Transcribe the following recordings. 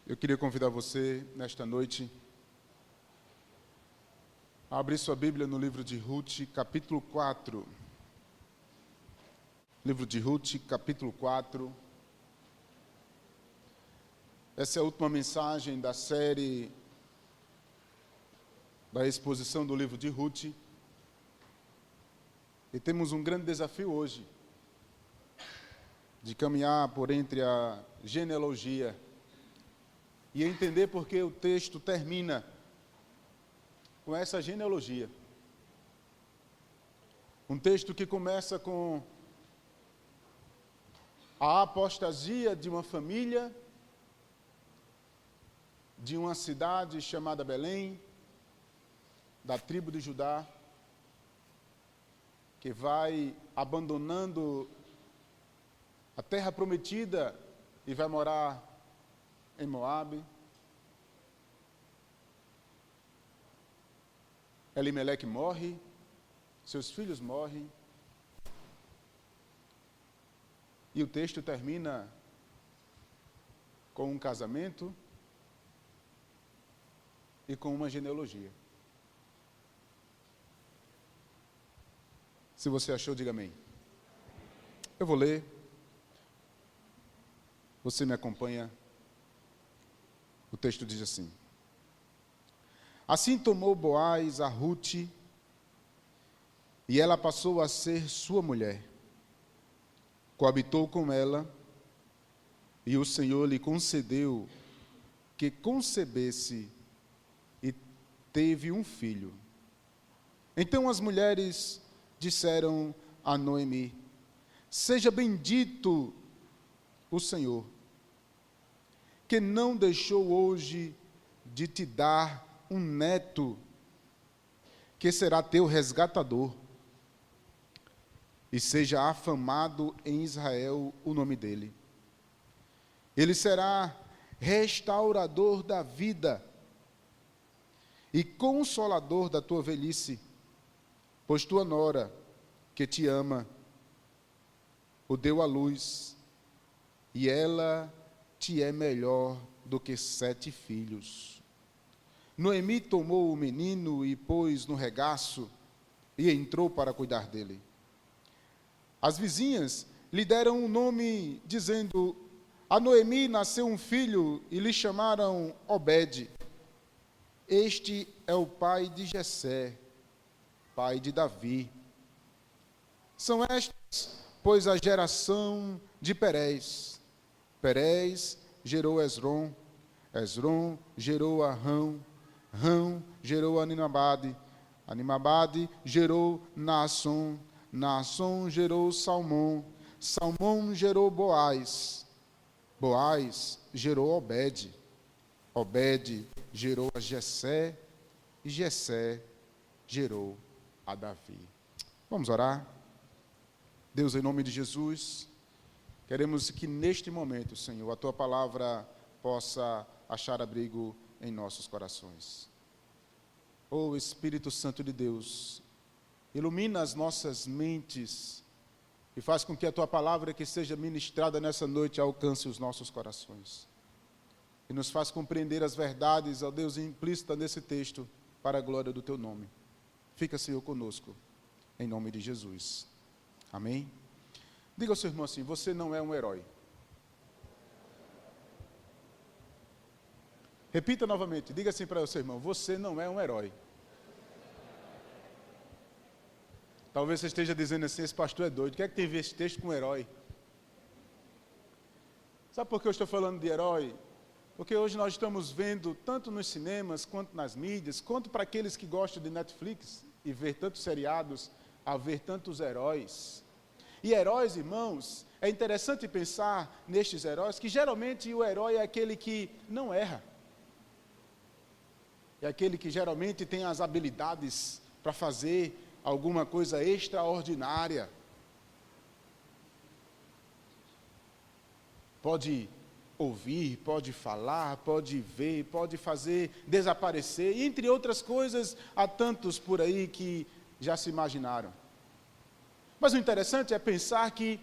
Eu queria convidar você, nesta noite, a abrir sua Bíblia no livro de Ruth, capítulo 4. Livro de Ruth, capítulo 4. Essa é a última mensagem da série da exposição do livro de Ruth. E temos um grande desafio hoje, de caminhar por entre a genealogia e entender por que o texto termina com essa genealogia. Um texto que começa com a apostasia de uma família, de uma cidade chamada Belém, da tribo de Judá, que vai abandonando a terra prometida e vai morar em Moabe. Elimeleque morre, seus filhos morrem, e o texto termina com um casamento e com uma genealogia. Se você achou, diga amém. Eu vou ler. Você me acompanha. O texto diz assim: Assim tomou Boaz a Ruth, e ela passou a ser sua mulher. Coabitou com ela, e o Senhor lhe concedeu que concebesse e teve um filho. Então as mulheres disseram a Noemi: Seja bendito o Senhor, que não deixou hoje de te dar um neto, que será teu resgatador, e seja afamado em Israel o nome dele. Ele será restaurador da vida e consolador da tua velhice, pois tua nora, que te ama, o deu à luz, e ela te é melhor do que 7 filhos. Noemi tomou o menino e pôs no regaço e entrou para cuidar dele. As vizinhas lhe deram um nome, dizendo: A Noemi nasceu um filho, e lhe chamaram Obed. Este é o pai de Jessé, pai de Davi. São estas, pois, a geração de Perez. Perez gerou Esrom, Esrom gerou Arão, Rão gerou Aminabade, Aminabade gerou Naasson, Naasson gerou Salmão, Salmão gerou Boaz, Boaz gerou Obed, Obed gerou a Jessé, e Jessé gerou a Davi. Vamos orar? Deus, em nome de Jesus, queremos que neste momento, Senhor, a Tua palavra possa achar abrigo em nossos corações. Oh Espírito Santo de Deus, ilumina as nossas mentes e faz com que a Tua palavra que seja ministrada nessa noite alcance os nossos corações. E nos faz compreender as verdades, ó Deus, implícitas nesse texto, para a glória do Teu nome. Fica, Senhor, conosco, em nome de Jesus. Amém? Diga ao seu irmão assim: você não é um herói. Repita novamente, diga assim para o seu irmão: você não é um herói. Talvez você esteja dizendo assim: esse pastor é doido, o que é que tem a ver esse texto com herói? Sabe por que eu estou falando de herói? Porque hoje nós estamos vendo, tanto nos cinemas, quanto nas mídias, quanto para aqueles que gostam de Netflix e ver tantos seriados, a ver tantos heróis. E heróis, irmãos, é interessante pensar nestes heróis, que geralmente o herói é aquele que não erra. É aquele que geralmente tem as habilidades para fazer alguma coisa extraordinária. Pode ouvir, pode falar, pode ver, pode fazer desaparecer, e entre outras coisas, há tantos por aí que já se imaginaram. Mas o interessante é pensar que,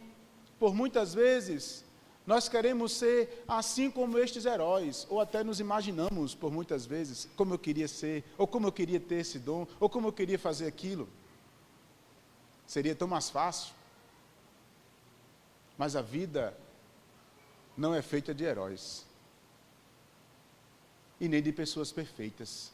por muitas vezes, Nós queremos ser assim como estes heróis, ou até nos imaginamos por muitas vezes como eu queria ser, ou como eu queria ter esse dom, ou como eu queria fazer aquilo. Seria tão mais fácil. Mas a vida não é feita de heróis, e nem de pessoas perfeitas.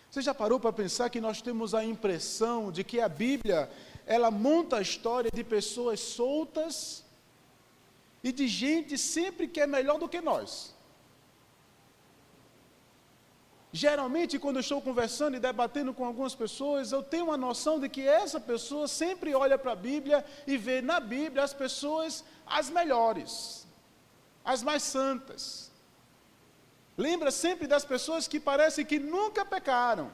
Você já parou para pensar que nós temos a impressão de que a Bíblia, ela monta a história de pessoas soltas e de gente sempre que é melhor do que nós? Geralmente, quando eu estou conversando e debatendo com algumas pessoas, eu tenho uma noção de que essa pessoa sempre olha para a Bíblia e vê na Bíblia as pessoas as melhores, as mais santas. Lembra sempre das pessoas que parecem que nunca pecaram.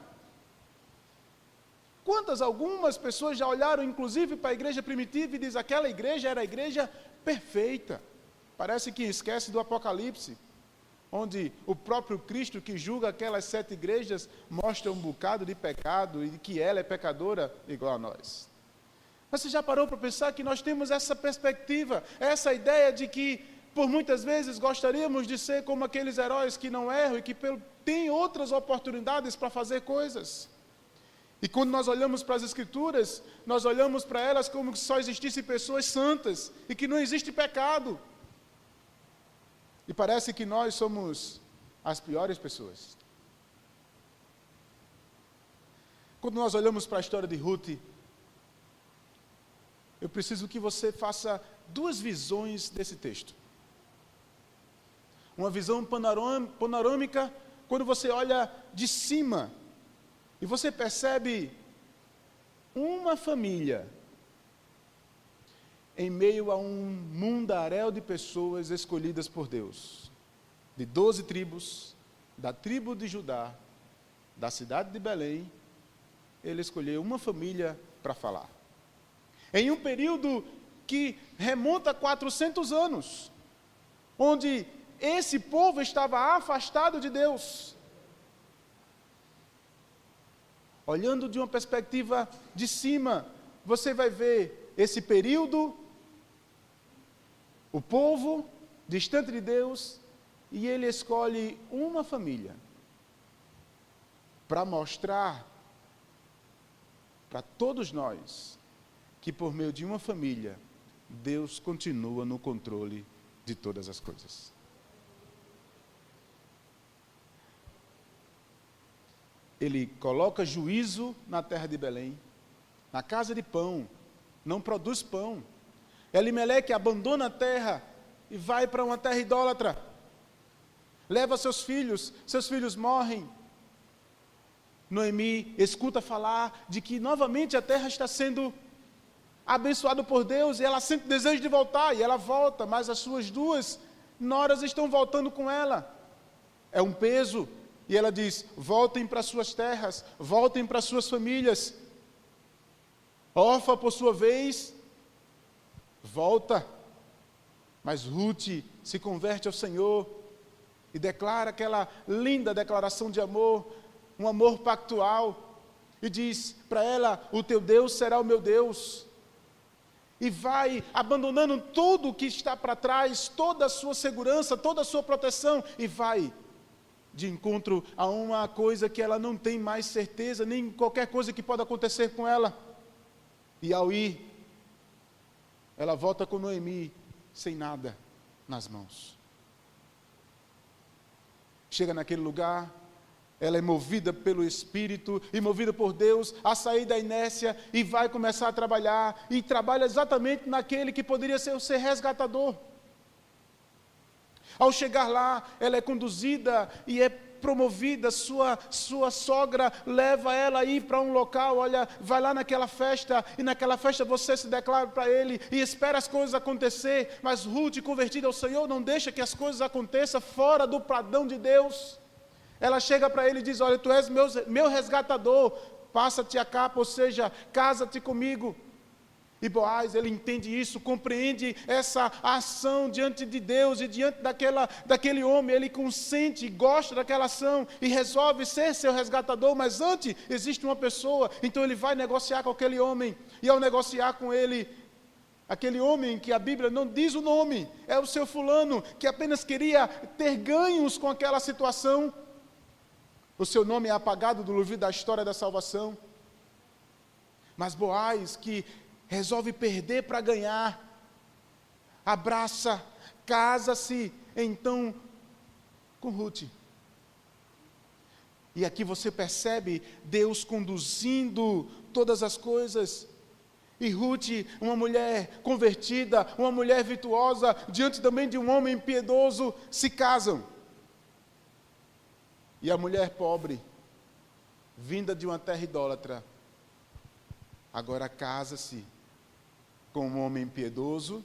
Algumas pessoas já olharam inclusive para a igreja primitiva e dizem aquela igreja era a igreja perfeita. Parece que esquece do Apocalipse, onde o próprio Cristo que julga aquelas 7 igrejas mostra um bocado de pecado e que ela é pecadora igual a nós. Mas você já parou para pensar que nós temos essa perspectiva, essa ideia de que por muitas vezes gostaríamos de ser como aqueles heróis que não erram e que têm outras oportunidades para fazer coisas. E quando nós olhamos para as Escrituras, nós olhamos para elas como se só existissem pessoas santas e que não existe pecado. E parece que nós somos as piores pessoas. Quando nós olhamos para a história de Ruth, eu preciso que você faça 2 visões desse texto. Uma visão panorâmica, quando você olha de cima, e você percebe uma família em meio a um mundaréu de pessoas escolhidas por Deus, de 12 tribos, da tribo de Judá, da cidade de Belém, ele escolheu uma família para falar. Em um período que remonta a 400 anos, onde esse povo estava afastado de Deus. Olhando de uma perspectiva de cima, você vai ver esse período, o povo distante de Deus, e ele escolhe uma família para mostrar para todos nós que por meio de uma família, Deus continua no controle de todas as coisas. Ele coloca juízo na terra de Belém, na casa de pão, não produz pão. Elimeleque abandona a terra e vai para uma terra idólatra. Leva seus filhos morrem. Noemi escuta falar de que novamente a terra está sendo abençoada por Deus, e ela sente desejo de voltar, e ela volta, mas as suas 2 noras estão voltando com ela. É um peso. E ela diz, voltem para suas terras, voltem para suas famílias. Orfa, por sua vez, volta. Mas Ruth se converte ao Senhor e declara aquela linda declaração de amor, um amor pactual, e diz para ela, o teu Deus será o meu Deus. E vai abandonando tudo o que está para trás, toda a sua segurança, toda a sua proteção, e vai de encontro a uma coisa que ela não tem mais certeza, nem qualquer coisa que pode acontecer com ela. E ao ir, ela volta com Noemi, sem nada nas mãos. Chega naquele lugar, ela é movida pelo Espírito e movida por Deus a sair da inércia e vai começar a trabalhar, e trabalha exatamente naquele que poderia ser o seu resgatador. Ao chegar lá, ela é conduzida e é promovida, sua sogra leva ela a ir para um local, olha, vai lá naquela festa, e naquela festa você se declara para ele, e espera as coisas acontecer, mas Ruth, convertida ao Senhor, não deixa que as coisas aconteçam fora do padrão de Deus. Ela chega para ele e diz, olha, tu és meu resgatador, passa-te a capa, ou seja, casa-te comigo. E Boaz, ele entende isso, compreende essa ação diante de Deus e diante daquele homem, ele consente, gosta daquela ação e resolve ser seu resgatador, mas antes existe uma pessoa, então ele vai negociar com aquele homem, e ao negociar com ele, Aquele homem que a Bíblia não diz o nome, é o seu fulano, que apenas queria ter ganhos com aquela situação. O seu nome é apagado do livro da história da salvação. Mas Boaz, que resolve perder para ganhar, abraça, casa-se, então, com Ruth. E aqui você percebe Deus conduzindo todas as coisas. E Ruth, uma mulher convertida, uma mulher virtuosa, diante também de um homem piedoso, se casam. E a mulher pobre, vinda de uma terra idólatra, agora casa-se com um homem piedoso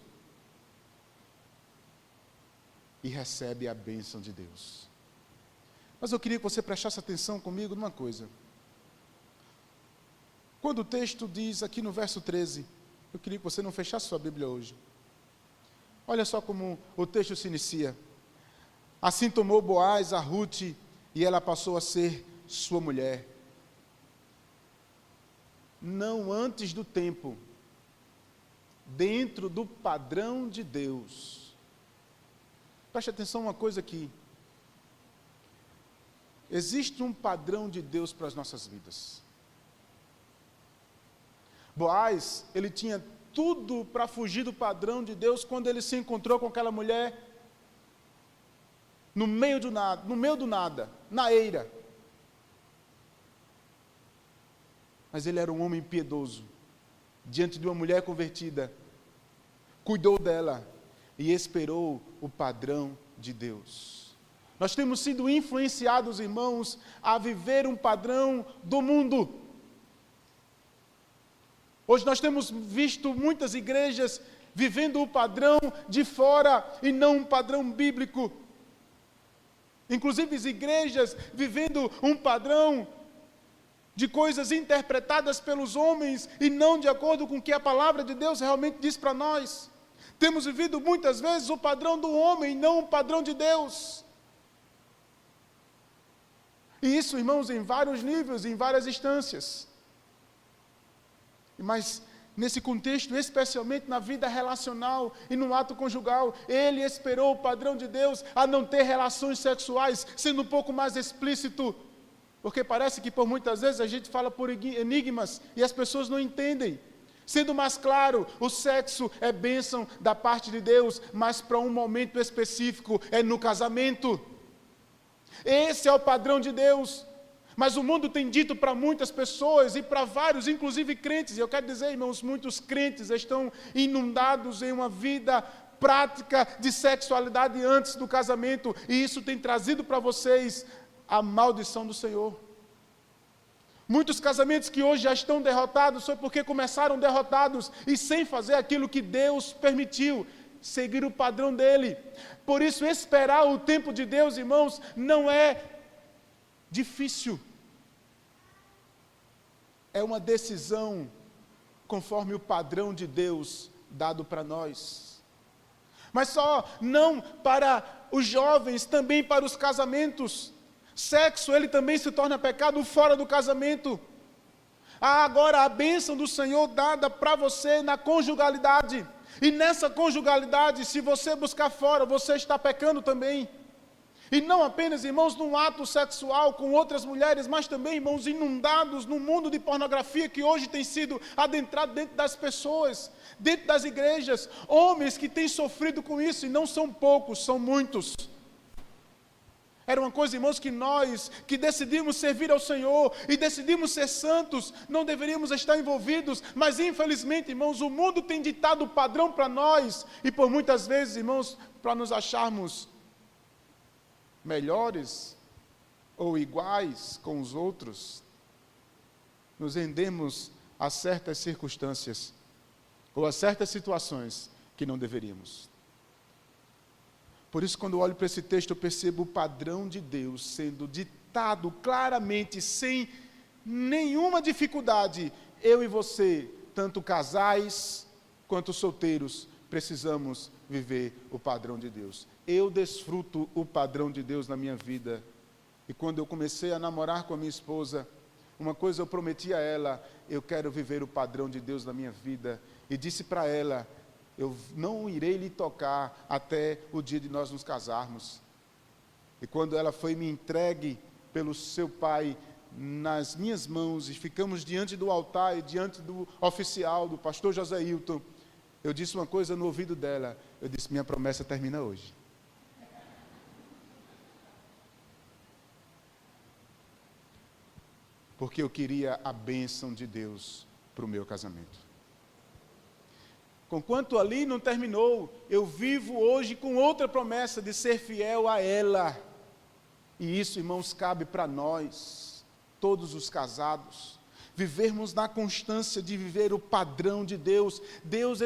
e recebe a bênção de Deus. Mas eu queria que você prestasse atenção comigo numa coisa. Quando o texto diz aqui no verso 13, eu queria que você não fechasse sua Bíblia hoje. Olha só como o texto se inicia. Assim tomou Boaz a Ruth, e ela passou a ser sua mulher. Não antes do tempo, dentro do padrão de Deus. Preste atenção uma coisa aqui. Existe um padrão de Deus para as nossas vidas. Boaz, ele tinha tudo para fugir do padrão de Deus quando ele se encontrou com aquela mulher no meio do nada, na eira. Mas ele era um homem piedoso, diante de uma mulher convertida, cuidou dela e esperou o padrão de Deus. Nós temos sido influenciados, irmãos, a viver um padrão do mundo. Hoje nós temos visto muitas igrejas vivendo o padrão de fora e não um padrão bíblico. Inclusive as igrejas vivendo um padrão de coisas interpretadas pelos homens e não de acordo com o que a palavra de Deus realmente diz para nós. Temos vivido muitas vezes o padrão do homem, não o padrão de Deus. E isso, irmãos, em vários níveis, em várias instâncias. Mas nesse contexto, especialmente na vida relacional e no ato conjugal, ele esperou o padrão de Deus a não ter relações sexuais, sendo um pouco mais explícito, porque parece que por muitas vezes a gente fala por enigmas e as pessoas não entendem. Sendo mais claro, o sexo é bênção da parte de Deus, mas para um momento específico, é no casamento. Esse é o padrão de Deus. Mas o mundo tem dito para muitas pessoas e para vários, inclusive crentes, e eu quero dizer, irmãos, muitos crentes estão inundados em uma vida prática de sexualidade antes do casamento, e isso tem trazido para vocês a maldição do Senhor. Muitos casamentos que hoje já estão derrotados foi porque começaram derrotados e sem fazer aquilo que Deus permitiu, seguir o padrão dele. Por isso, esperar o tempo de Deus, irmãos, não é difícil. É uma decisão conforme o padrão de Deus dado para nós. Mas só não para os jovens, também para os casamentos. Sexo, ele também se torna pecado fora do casamento. Há agora a bênção do Senhor dada para você na conjugalidade. E nessa conjugalidade, se você buscar fora, você está pecando também. E não apenas, irmãos, num ato sexual com outras mulheres, mas também, irmãos, inundados no mundo de pornografia que hoje tem sido adentrado dentro das pessoas, dentro das igrejas. Homens que têm sofrido com isso, e não são poucos, são muitos. Era uma coisa, irmãos, que nós, que decidimos servir ao Senhor e decidimos ser santos, não deveríamos estar envolvidos, mas infelizmente, irmãos, o mundo tem ditado o padrão para nós, e por muitas vezes, irmãos, para nos acharmos melhores ou iguais com os outros, nos rendemos a certas circunstâncias ou a certas situações que não deveríamos. Por isso, quando eu olho para esse texto, eu percebo o padrão de Deus sendo ditado claramente, sem nenhuma dificuldade. Eu e você, tanto casais quanto solteiros, precisamos viver o padrão de Deus. Eu desfruto o padrão de Deus na minha vida. E quando eu comecei a namorar com a minha esposa, uma coisa eu prometi a ela: eu quero viver o padrão de Deus na minha vida. E disse para ela eu não irei lhe tocar até o dia de nós nos casarmos. E quando ela foi me entregue pelo seu pai nas minhas mãos, e ficamos diante do altar e diante do oficial, do pastor José Hilton, eu disse uma coisa no ouvido dela, eu disse: minha promessa termina hoje. Porque eu queria a bênção de Deus para o meu casamento. Conquanto ali não terminou, eu vivo hoje com outra promessa de ser fiel a ela. E isso, irmãos, cabe para nós, todos os casados, vivermos na constância de viver o padrão de Deus. Deus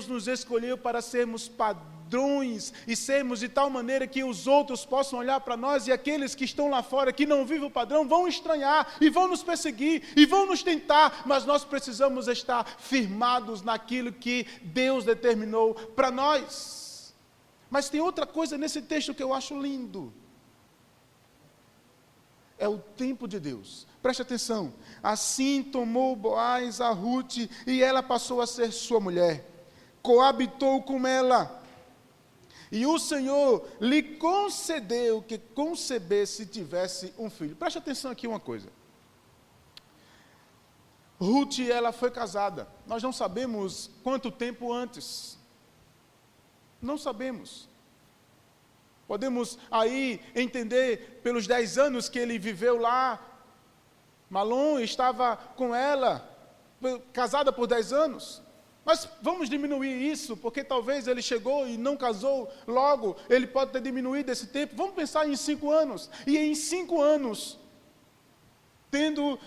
nos escolheu para sermos padrões e sermos de tal maneira que os outros possam olhar para nós, e aqueles que estão lá fora, que não vivem o padrão, vão estranhar e vão nos perseguir e vão nos tentar, mas nós precisamos estar firmados naquilo que Deus determinou para nós. Mas tem outra coisa nesse texto que eu acho lindo. É o tempo de Deus. Preste atenção. Assim tomou Boaz a Ruth, e ela passou a ser sua mulher. Coabitou com ela. E o Senhor lhe concedeu que concebesse e tivesse um filho. Preste atenção aqui uma coisa. Ruth, ela foi casada. Nós não sabemos quanto tempo antes. Não sabemos. Podemos aí entender pelos 10 anos que ele viveu lá. Malom estava com ela, casada por 10 anos. Mas vamos diminuir isso, porque talvez ele chegou e não casou logo, ele pode ter diminuído esse tempo. Vamos pensar em 5 anos. E em 5 anos, tendo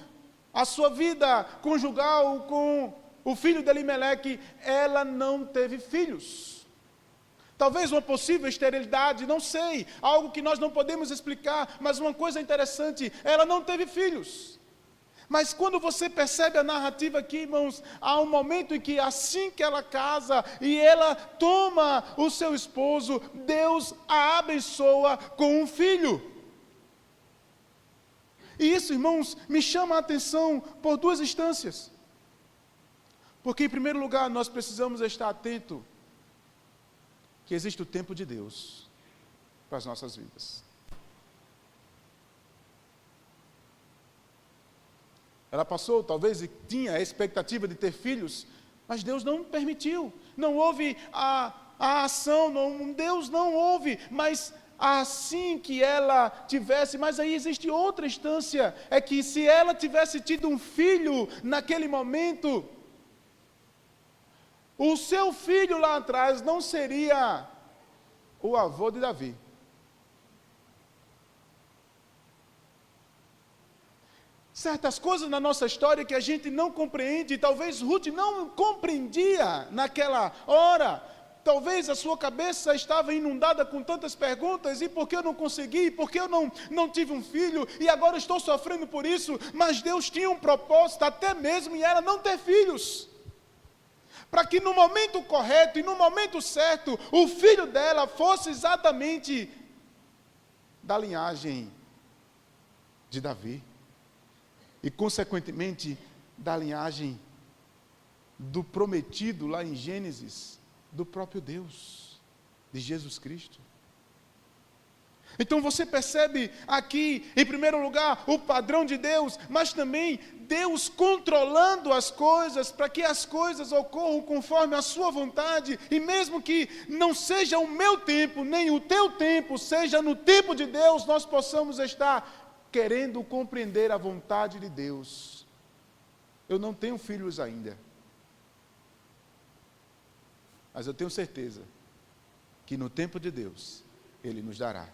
a sua vida conjugal com o filho de Elimeleque, ela não teve filhos. Talvez uma possível esterilidade, não sei, algo que nós não podemos explicar, mas uma coisa interessante, ela não teve filhos. Mas quando você percebe a narrativa aqui, irmãos, há um momento em que assim que ela casa e ela toma o seu esposo, Deus a abençoa com um filho. E isso, irmãos, me chama a atenção por 2 instâncias. Porque, em primeiro lugar, nós precisamos estar atentos que existe o tempo de Deus para as nossas vidas. Ela passou, talvez, e tinha a expectativa de ter filhos, mas Deus não permitiu. Não houve a ação, Deus não houve, mas assim que ela tivesse, mas aí existe outra instância, é que se ela tivesse tido um filho naquele momento, o seu filho lá atrás não seria o avô de Davi. Certas coisas na nossa história que a gente não compreende, e talvez Ruth não compreendia naquela hora. Talvez a sua cabeça estava inundada com tantas perguntas, e por que eu não consegui, e por que eu não tive um filho, e agora estou sofrendo por isso, mas Deus tinha um propósito até mesmo em ela não ter filhos. Para que no momento correto e no momento certo, o filho dela fosse exatamente da linhagem de Davi. E, consequentemente, da linhagem do prometido lá em Gênesis, do próprio Deus, de Jesus Cristo. Então você percebe aqui, em primeiro lugar, o padrão de Deus, mas também Deus controlando as coisas, para que as coisas ocorram conforme a sua vontade, e mesmo que não seja o meu tempo, nem o teu tempo, seja no tempo de Deus, nós possamos estar querendo compreender a vontade de Deus. Eu não tenho filhos ainda, mas eu tenho certeza que no tempo de Deus, Ele nos dará.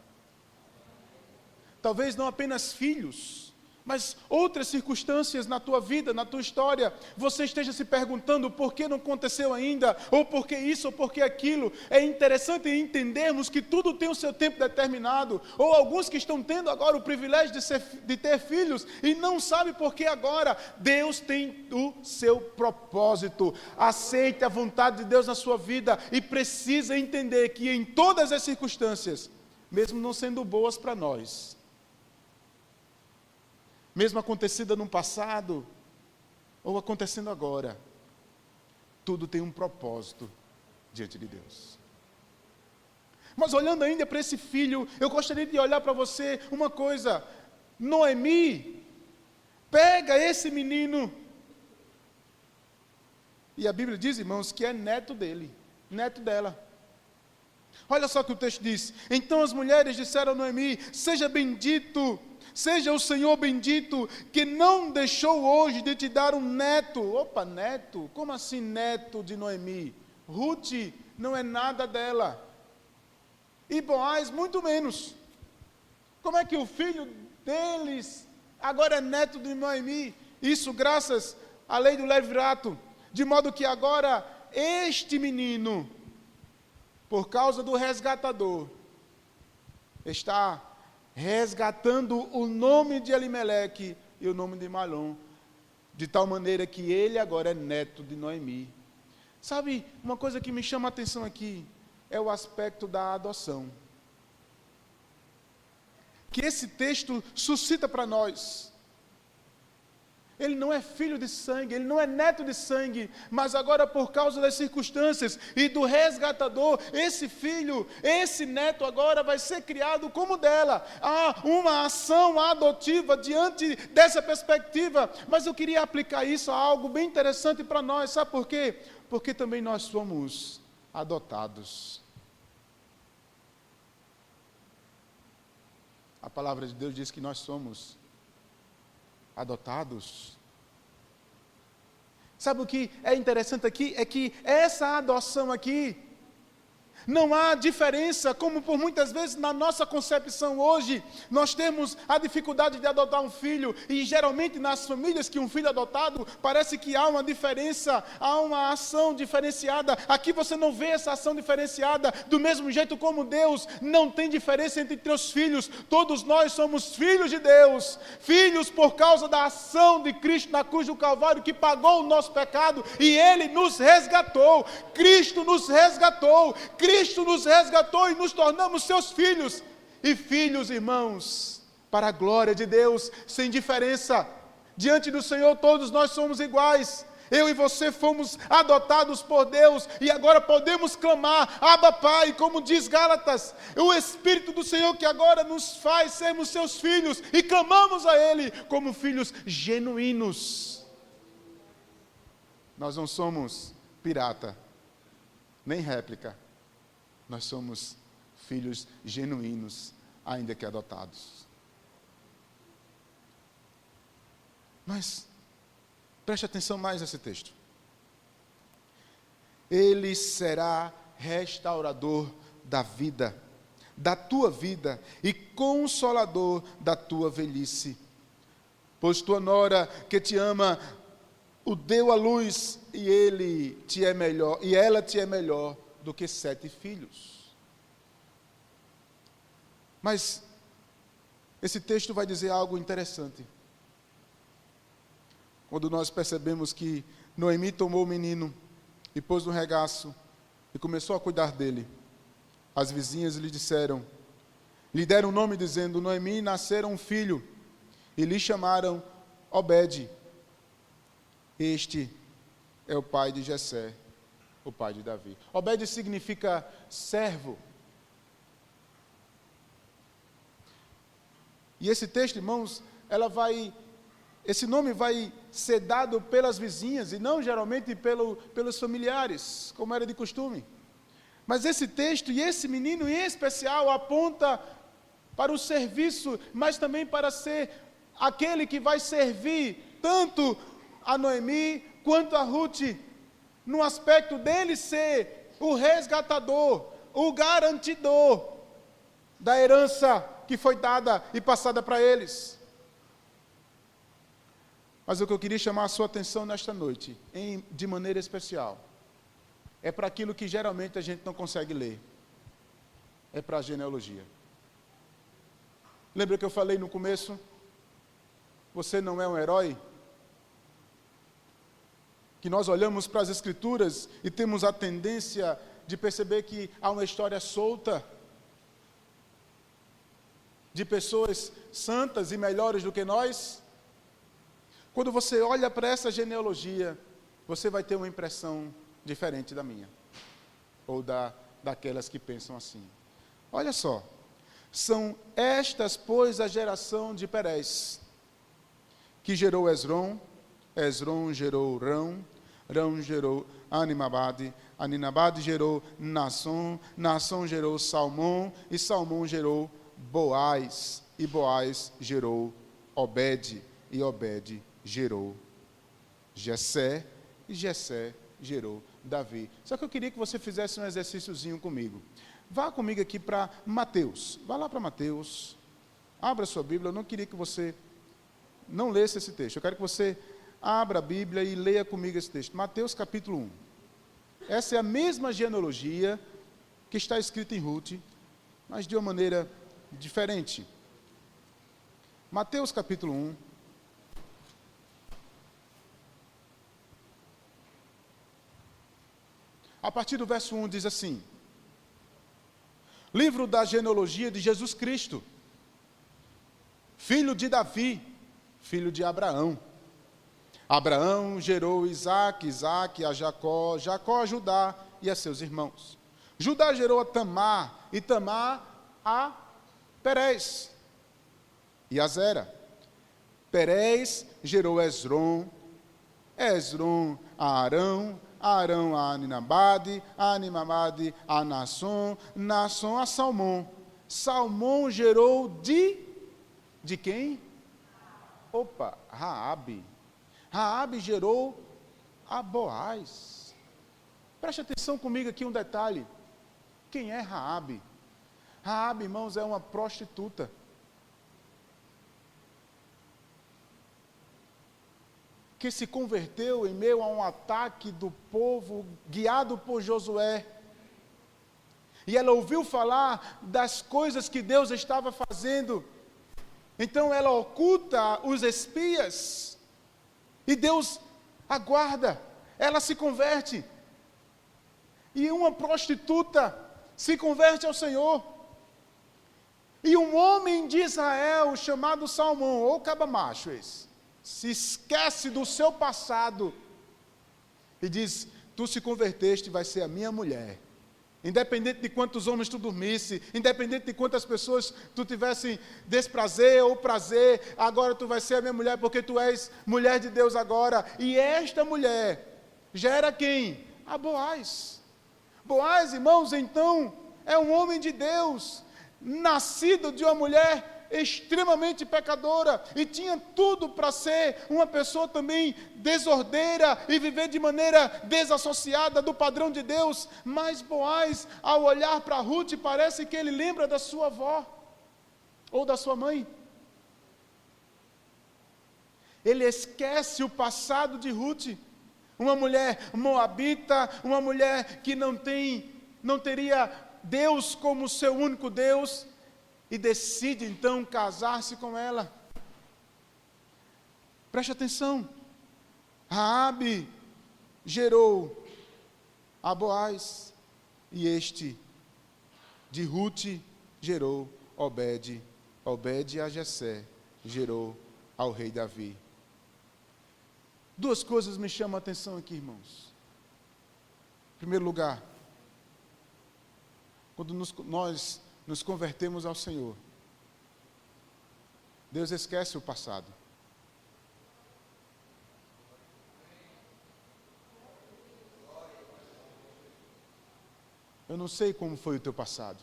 Talvez não apenas filhos, mas outras circunstâncias na tua vida, na tua história, você esteja se perguntando por que não aconteceu ainda, ou por que isso, ou por que aquilo. É interessante entendermos que tudo tem o seu tempo determinado, ou alguns que estão tendo agora o privilégio de ter filhos, e não sabem por que agora. Deus tem o seu propósito. Aceite a vontade de Deus na sua vida, e precisa entender que em todas as circunstâncias, mesmo não sendo boas para nós, mesmo acontecida no passado, ou acontecendo agora, tudo tem um propósito diante de Deus. Mas olhando ainda para esse filho, eu gostaria de olhar para você uma coisa. Noemi pega esse menino, e a Bíblia diz, irmãos, que é neto dele, neto dela. Olha só o que o texto diz. Então as mulheres disseram a Noemi: seja bendito, seja o Senhor bendito, que não deixou hoje de te dar um neto. Opa, neto? Como assim neto de Noemi? Ruth não é nada dela, e Boaz muito menos. Como é que o filho deles agora é neto de Noemi? Isso graças à lei do levirato, de modo que agora este menino, por causa do resgatador, está resgatando o nome de Elimeleque e o nome de Malom, de tal maneira que ele agora é neto de Noemi. Sabe, uma coisa que me chama a atenção aqui é o aspecto da adoção, que esse texto suscita para nós. Ele não é filho de sangue, ele não é neto de sangue, mas agora por causa das circunstâncias e do resgatador, esse filho, esse neto agora vai ser criado como dela. Há uma ação adotiva diante dessa perspectiva, mas eu queria aplicar isso a algo bem interessante para nós, sabe por quê? Porque também nós somos adotados. A palavra de Deus diz que nós somos adotados. Sabe o que é interessante aqui? É que essa adoção aqui, não há diferença, como por muitas vezes na nossa concepção hoje, nós temos a dificuldade de adotar um filho, e geralmente nas famílias que um filho é adotado, parece que há uma diferença, há uma ação diferenciada. Aqui você não vê essa ação diferenciada, do mesmo jeito como Deus não tem diferença entre teus filhos. Todos nós somos filhos de Deus, filhos por causa da ação de Cristo na cruz do Calvário, que pagou o nosso pecado, e Ele nos resgatou. Cristo nos resgatou, Cristo nos resgatou e nos tornamos seus filhos. E filhos, irmãos, para a glória de Deus, sem diferença. Diante do Senhor todos nós somos iguais. Eu e você fomos adotados por Deus e agora podemos clamar: Abba Pai, como diz Gálatas. O Espírito do Senhor que agora nos faz sermos seus filhos, e clamamos a Ele como filhos genuínos. Nós não somos pirata, nem réplica. Nós somos filhos genuínos, ainda que adotados. Mas preste atenção mais nesse texto. Ele será restaurador da vida, da tua vida, e consolador da tua velhice. Pois tua nora que te ama o deu à luz, e ela te é melhor do que 7 filhos. Mas esse texto vai dizer algo interessante. Quando nós percebemos que Noemi tomou o menino e pôs no regaço e começou a cuidar dele, as vizinhas lhe deram o nome dizendo: Noemi nascera um filho, e lhe chamaram Obed. Este é o pai de Jessé, o pai de Davi. Obed significa servo. E esse texto, irmãos, esse nome vai ser dado pelas vizinhas e não geralmente pelos familiares, como era de costume. Mas esse texto e esse menino em especial aponta para o serviço, mas também para ser aquele que vai servir tanto a Noemi quanto a Ruth, no aspecto dele ser o resgatador, o garantidor da herança que foi dada e passada para eles. Mas o que eu queria chamar a sua atenção nesta noite, de maneira especial, é para aquilo que geralmente a gente não consegue ler. É para a genealogia. Lembra que eu falei no começo? Você não é um herói? Que nós olhamos para as Escrituras e temos a tendência de perceber que há uma história solta de pessoas santas e melhores do que nós. Quando você olha para essa genealogia, você vai ter uma impressão diferente da minha, ou daquelas que pensam assim. Olha só, são estas, pois, a geração de Perez, que gerou Esrom, Esrom gerou Rão, Rão gerou Aminabade, Aminabade gerou Naasson, Naasson gerou Salmão, e Salmão gerou Boaz, e Boaz gerou Obed, e Obed gerou Jessé, e Jessé gerou Davi. Só que eu queria que você fizesse um exercíciozinho comigo. Vá comigo aqui para Mateus. Vá lá para Mateus. Abra sua Bíblia. Eu não queria que você não lesse esse texto. Eu quero que você abra a Bíblia e leia comigo esse texto. Mateus capítulo 1. Essa é a mesma genealogia que está escrita em Ruth, mas de uma maneira diferente. Mateus capítulo 1. A partir do verso 1 diz assim: livro da genealogia de Jesus Cristo, filho de Davi, filho de Abraão. Abraão gerou Isaque, Isaque a Jacó, Jacó a Judá e a seus irmãos. Judá gerou a Tamar, e Tamar a Perez e a Zera. Perez gerou Esrom, Esrom a Arão, Arão a Aminabade, Aminabade a Naasson, Naasson a Salmão. Salmão gerou de quem? Opa, Raabe. Raabe gerou a Boaz. Preste atenção comigo aqui um detalhe. Quem é Raabe? Raabe, irmãos, é uma prostituta. Que se converteu em meio a um ataque do povo, guiado por Josué. E ela ouviu falar das coisas que Deus estava fazendo. Então ela oculta os espias. E Deus aguarda. Ela se converte. E uma prostituta se converte ao Senhor. E um homem de Israel chamado Salmão, ou cabamacho esse, se esquece do seu passado e diz: tu se converteste, vai ser a minha mulher. Independente de quantos homens tu dormisse, independente de quantas pessoas tu tivesse desprazer ou prazer, agora tu vai ser a minha mulher, porque tu és mulher de Deus agora. E esta mulher já era quem? A Boaz. Boaz, irmãos, então, é um homem de Deus, nascido de uma mulher extremamente pecadora, e tinha tudo para ser uma pessoa também desordeira e viver de maneira desassociada do padrão de Deus. Mas Boaz, ao olhar para Ruth, parece que ele lembra da sua avó ou da sua mãe. Ele esquece o passado de Ruth, uma mulher moabita, uma mulher que não teria Deus como seu único Deus, e decide então casar-se com ela. Preste atenção. Raabe gerou a Boaz, e este de Ruth gerou Obed. Obed a Jessé gerou ao rei Davi. Duas coisas me chamam a atenção aqui, irmãos. Em primeiro lugar, quando nós nos convertemos ao Senhor, Deus esquece o passado. Eu não sei como foi o teu passado.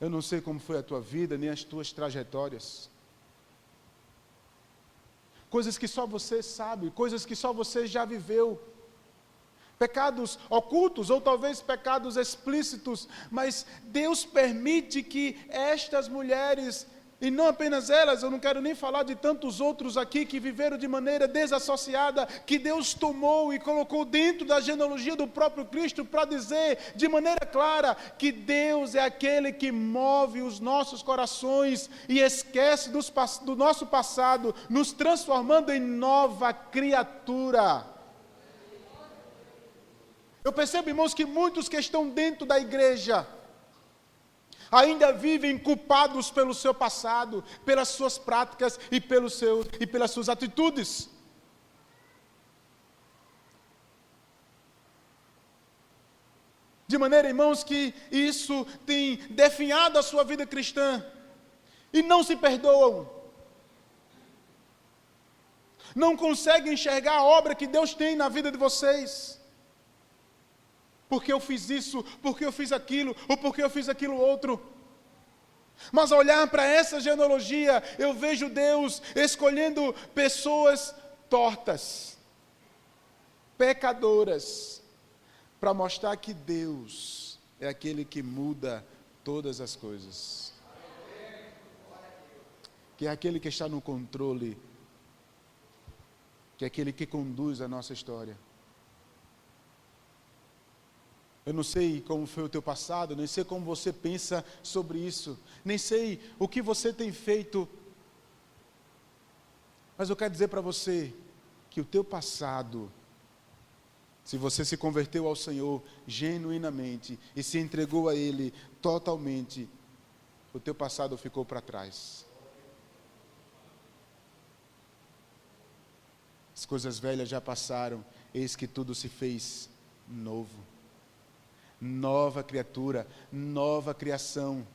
Eu não sei como foi a tua vida, nem as tuas trajetórias. Coisas que só você sabe, coisas que só você já viveu. Pecados ocultos, ou talvez pecados explícitos, mas Deus permite que estas mulheres, e não apenas elas, eu não quero nem falar de tantos outros aqui que viveram de maneira desassociada, que Deus tomou e colocou dentro da genealogia do próprio Cristo para dizer de maneira clara que Deus é aquele que move os nossos corações e esquece do nosso passado, nos transformando em nova criatura. Eu percebo, irmãos, que muitos que estão dentro da igreja ainda vivem culpados pelo seu passado, pelas suas práticas e pelas suas atitudes. De maneira, irmãos, que isso tem definhado a sua vida cristã. E não se perdoam. Não conseguem enxergar a obra que Deus tem na vida de vocês. Porque eu fiz isso, porque eu fiz aquilo, ou porque eu fiz aquilo outro. Mas ao olhar para essa genealogia, eu vejo Deus escolhendo pessoas tortas, pecadoras, para mostrar que Deus é aquele que muda todas as coisas. Que é aquele que está no controle, que é aquele que conduz a nossa história. Eu não sei como foi o teu passado, nem sei como você pensa sobre isso, nem sei o que você tem feito, mas eu quero dizer para você que o teu passado, se você se converteu ao Senhor genuinamente e se entregou a Ele totalmente, o teu passado ficou para trás. As coisas velhas já passaram, eis que tudo se fez novo. Nova criatura, nova criação.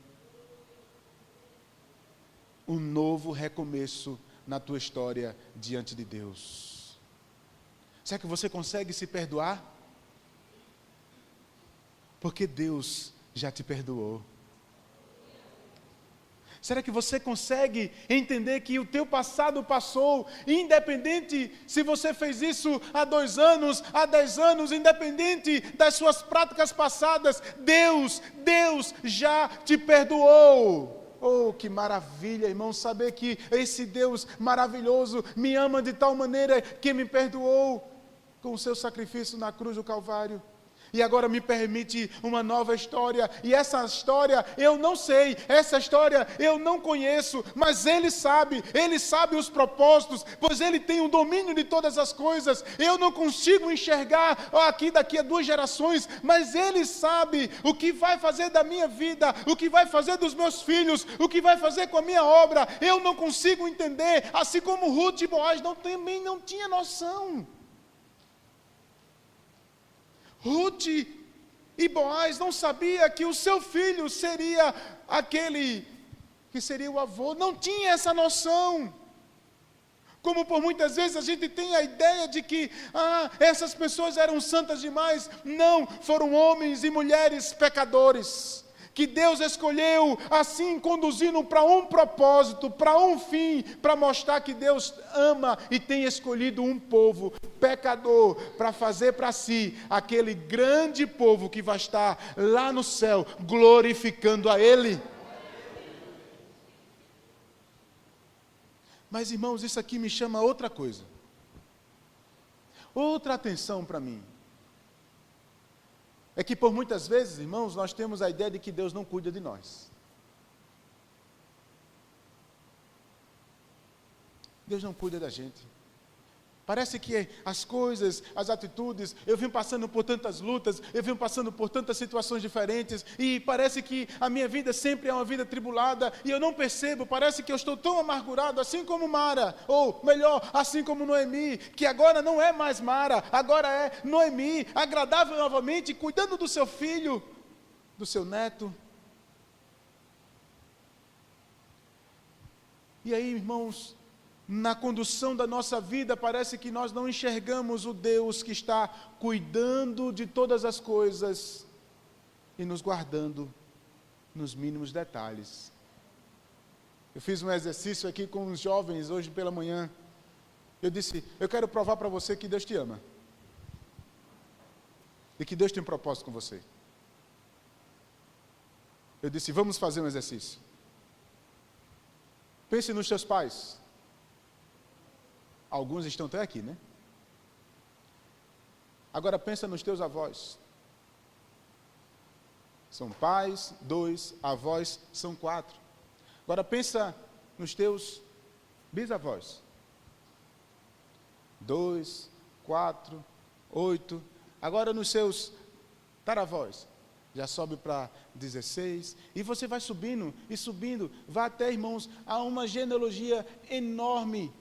Um novo recomeço na tua história diante de Deus. Será que você consegue se perdoar? Porque Deus já te perdoou. Será que você consegue entender que o teu passado passou, independente se você fez isso há 2 anos, há 10 anos, independente das suas práticas passadas, Deus já te perdoou. Oh, que maravilha, irmão, saber que esse Deus maravilhoso me ama de tal maneira que me perdoou com o seu sacrifício na cruz do Calvário. E agora me permite uma nova história. E essa história eu não sei, essa história eu não conheço, mas Ele sabe os propósitos, pois Ele tem o domínio de todas as coisas. Eu não consigo enxergar aqui daqui a 2 gerações, mas Ele sabe o que vai fazer da minha vida, o que vai fazer dos meus filhos, o que vai fazer com a minha obra. Eu não consigo entender, assim como Ruth e Boaz também não tinha noção. Ruth e Boaz não sabia que o seu filho seria aquele que seria o avô, não tinha essa noção. Como por muitas vezes a gente tem a ideia de que essas pessoas eram santas demais. Não, foram homens e mulheres pecadores, que Deus escolheu assim, conduzindo para um propósito, para um fim, para mostrar que Deus ama e tem escolhido um povo pecador, para fazer para si aquele grande povo que vai estar lá no céu, glorificando a Ele. Mas irmãos, isso aqui me chama a outra coisa, outra atenção para mim. É que por muitas vezes, irmãos, nós temos a ideia de que Deus não cuida de nós. Deus não cuida da gente. Parece que as coisas, as atitudes, eu vim passando por tantas lutas, eu vim passando por tantas situações diferentes, e parece que a minha vida sempre é uma vida tribulada, e eu não percebo, parece que eu estou tão amargurado, assim como Mara, ou melhor, assim como Noemi, que agora não é mais Mara, agora é Noemi, agradável novamente, cuidando do seu filho, do seu neto. E aí, irmãos, na condução da nossa vida, parece que nós não enxergamos o Deus que está cuidando de todas as coisas e nos guardando nos mínimos detalhes. Eu fiz um exercício aqui com os jovens hoje pela manhã. Eu disse, eu quero provar para você que Deus te ama. E que Deus tem um propósito com você. Eu disse, vamos fazer um exercício. Pense nos seus pais. Alguns estão até aqui, né? Agora pensa nos teus avós. São pais, 2, avós, são 4. Agora pensa nos teus bisavós. 2, 4, 8. Agora nos seus taravós. Já sobe para 16. E você vai subindo e subindo. Vai até, irmãos, a uma genealogia enorme.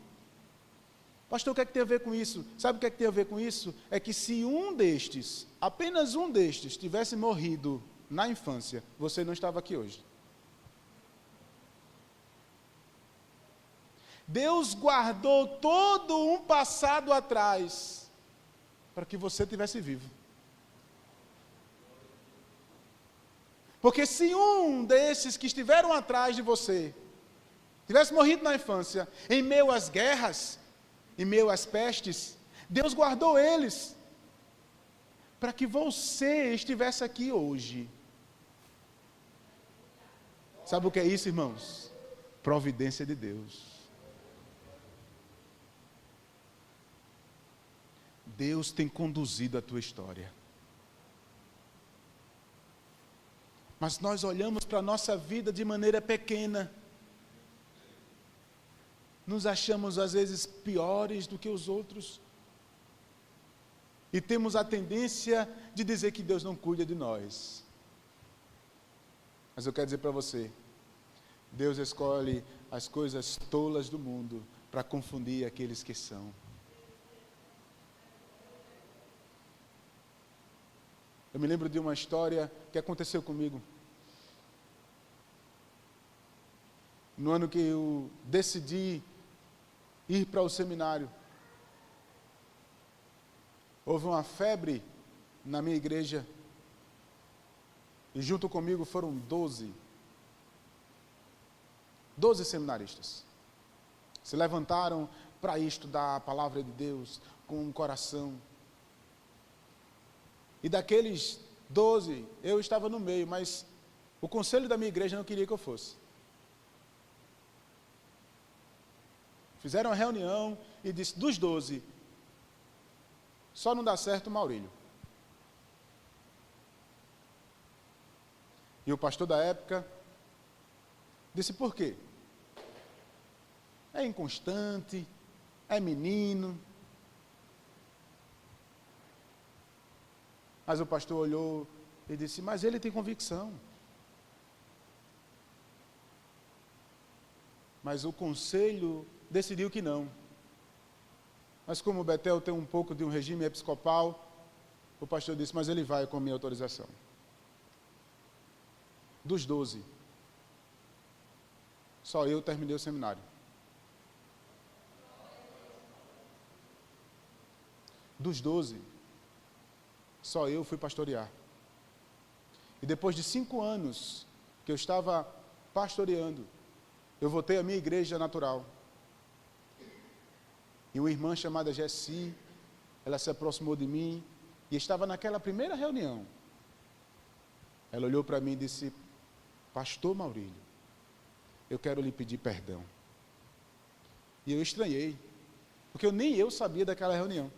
Pastor, o que é que tem a ver com isso? Sabe o que é que tem a ver com isso? É que se um destes, apenas um destes, tivesse morrido na infância, você não estava aqui hoje. Deus guardou todo um passado atrás para que você tivesse vivo. Porque se um desses que estiveram atrás de você tivesse morrido na infância, em meio às guerras, em meio às pestes, Deus guardou eles para que você estivesse aqui hoje. Sabe o que é isso, irmãos? Providência de Deus. Deus tem conduzido a tua história. Mas nós olhamos para a nossa vida de maneira pequena. Nos achamos às vezes piores do que os outros. E temos a tendência de dizer que Deus não cuida de nós. Mas eu quero dizer para você, Deus escolhe as coisas tolas do mundo para confundir aqueles que são. Eu me lembro de uma história que aconteceu comigo. No ano que eu decidi ir para o seminário, houve uma febre na minha igreja, e junto comigo foram 12 seminaristas. Se levantaram para estudar a palavra de Deus com um coração. E daqueles 12, eu estava no meio, mas o conselho da minha igreja não queria que eu fosse. Fizeram uma reunião e disse, dos 12, só não dá certo o Maurílio. E o pastor da época disse, por quê? É inconstante, é menino. Mas o pastor olhou e disse, mas ele tem convicção. Mas o conselho decidiu que não. Mas como o Betel tem um pouco de um regime episcopal, o pastor disse, mas ele vai com a minha autorização. Dos 12, só eu terminei o seminário. Dos 12, só eu fui pastorear. E depois de 5 anos que eu estava pastoreando, eu voltei à minha igreja natural. E uma irmã chamada Jessi, ela se aproximou de mim e estava naquela primeira reunião. Ela olhou para mim e disse, pastor Maurílio, eu quero lhe pedir perdão. E eu estranhei, porque nem eu sabia daquela reunião.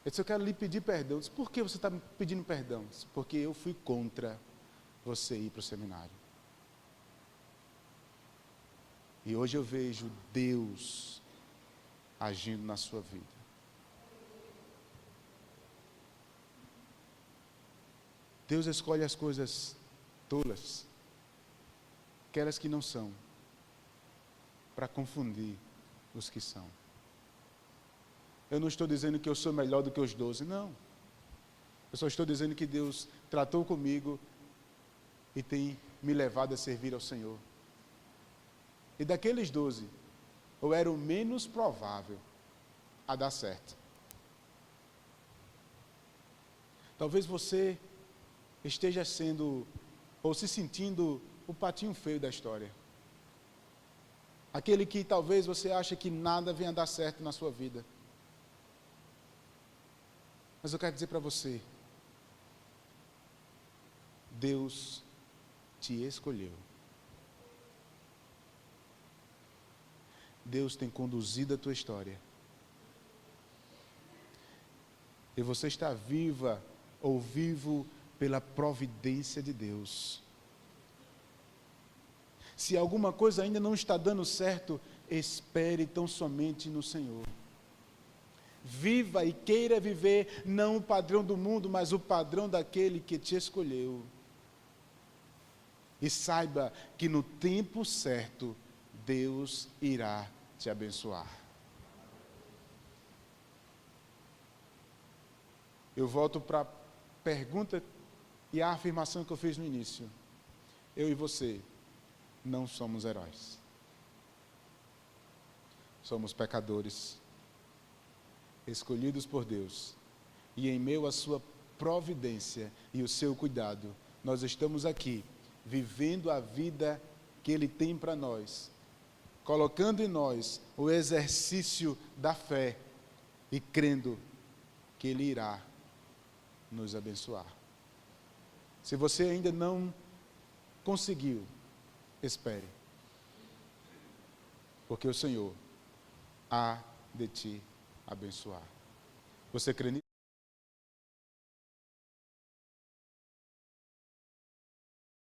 Eu disse, eu quero lhe pedir perdão. Eu disse, por que você está me pedindo perdão? Eu disse, porque eu fui contra você ir para o seminário. E hoje eu vejo Deus agindo na sua vida. Deus escolhe as coisas tolas, aquelas que não são, para confundir os que são. Eu não estou dizendo que eu sou melhor do que os 12, não. Eu só estou dizendo que Deus tratou comigo e tem me levado a servir ao Senhor. E daqueles 12, eu era o menos provável a dar certo. Talvez você esteja sendo, ou se sentindo, o patinho feio da história. Aquele que talvez você ache que nada venha dar certo na sua vida. Mas eu quero dizer para você, Deus te escolheu. Deus tem conduzido a tua história. E você está viva ou vivo pela providência de Deus. Se alguma coisa ainda não está dando certo, espere tão somente no Senhor. Viva e queira viver não o padrão do mundo, mas o padrão daquele que te escolheu. E saiba que no tempo certo, Deus irá te abençoar. eu volto para a pergunta e a afirmação que eu fiz no início. Eu e você não somos heróis. Somos pecadores, escolhidos por Deus. E em meio à sua providência e o seu cuidado, nós estamos aqui, vivendo a vida que Ele tem para nós, colocando em nós o exercício da fé e crendo que Ele irá nos abençoar. Se você ainda não conseguiu, espere, porque o Senhor há de te abençoar. Você crê nisso?